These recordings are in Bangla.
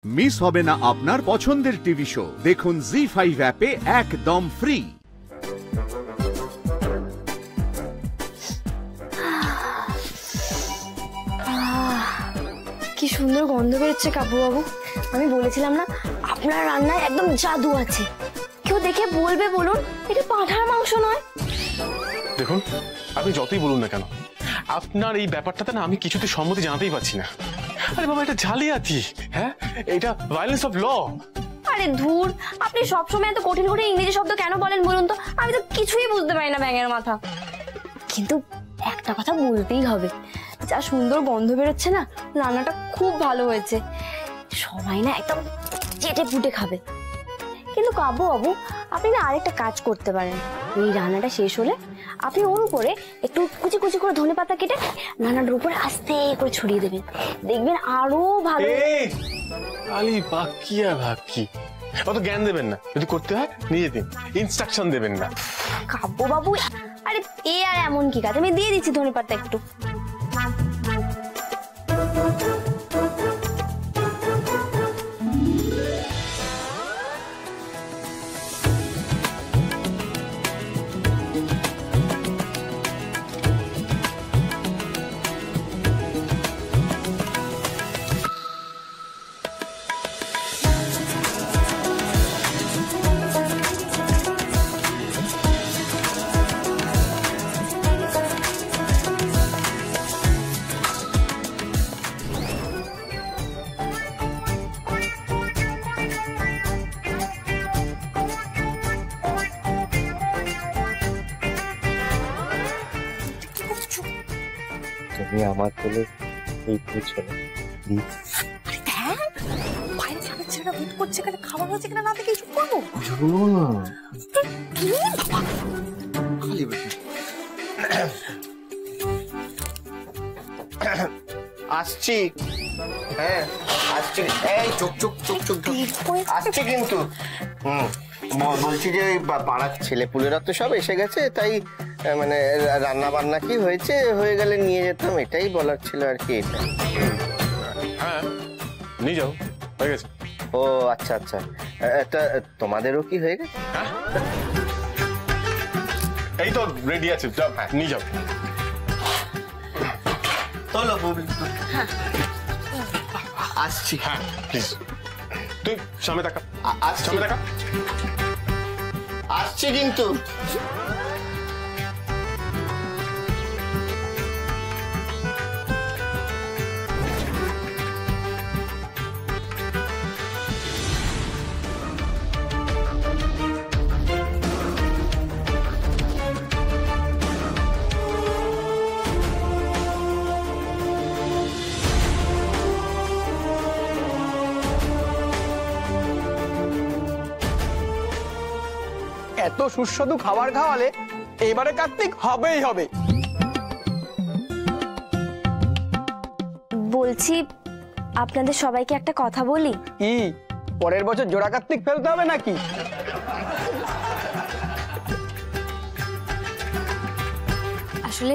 মিস হবে না আপনার পছন্দের টিভি শো। দেখুন জি5 অ্যাপে একদম ফ্রি। কি সুন্দর গন্ধ বেরোচ্ছে কাপুবাবু। আমি বলেছিলাম না আপনার রান্নায় একদম জাদু আছে। কেউ দেখে বলবে বলুন এটা পাঁঠার মাংস নয়। দেখুন আপনি যতই বলুন না কেন, আপনার এই ব্যাপারটাতে না আমি কিছুতে সম্মতি জানাতেই পারছি না। আরে বাবা, এটা জালিয়াতি। হ্যাঁ, এটা ভায়োলেন্স অফ ল। আরে ধুর, আপনি সবসময় এত কঠিন কঠিন ইংরেজি শব্দ কেন বলেন বলুন তো? আমি তো কিছুই বুঝতে পারি না ব্যাঙের মাথা। কিন্তু একটা কথা বলতেই হবে, যা সুন্দর গন্ধ বেরোচ্ছে না, রান্নাটা খুব ভালো হয়েছে। সবাই না একদম চেটে পুটে খাবে। কিন্তু কাবুবাবু, আপনি না আরেকটা কাজ করতে পারেন। এই রান্নাটা শেষ হলে আপনি ওর উপরে একটু কুচি কুচি করে ধনেপাতা কেটে রান্নাটার উপরে আস্তে করে ছড়িয়ে দেবেন, দেখবেন আরো ভালো। আলি বাকিয়া ভাকি, অত জ্ঞান দেবেন না। যদি করতে হয় নিজে দিন, ইনস্ট্রাকশন দেবেন না। কাব্যবাবু, আরে এ আর এমন কি কাজ, আমি দিয়ে দিচ্ছি ধনেপাতা একটু। তুমি আমার কোলে এই বুঝছো না প্লিজ। বাইরে ছাদের ছেলেটা ভূত করছে, এখানে খাবার হচ্ছে কিনা না দেখে চুপ করবো? আসছি, হ্যাঁ আসছি। এই চুপ চুপ চুপ চুপ আসছি কিন্তু। বলছি যে পাড়ার ছেলেপুলেরা তো সব এসে গেছে, তাই মানে রান্না বান্না কি হয়েছে, হয়ে গেলে নিয়ে যেতাম, এটাই বলার ছিল আর কি। এটা হ্যাঁ, নিয়ে যাও, হয়ে গেছে। ও আচ্ছা আচ্ছা, তা তোমাদেরও কি হয়ে গেছে? হ্যাঁ, এই তো রেডি আছে, যাও নিয়ে যাও। চলো আসছি। হ্যাঁ প্লিজ, তুই সামনে দেখা, সামনে দেখা। আসছি কিন্তু। এত সুস্বাদু খাবার খাওয়ালে এবারে কার্তিক হবেই হবে। বলছি, আপনাদের সবাইকে একটা কথা বলি। কি, পরের বছর জোড়া কার্তিক ফেলতে হবে নাকি? আসলে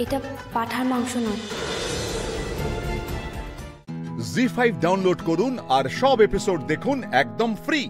এটা পাঁঠার মাংস নয়। জি5 ডাউনলোড করুন আর সব এপিসোড দেখুন একদম ফ্রি।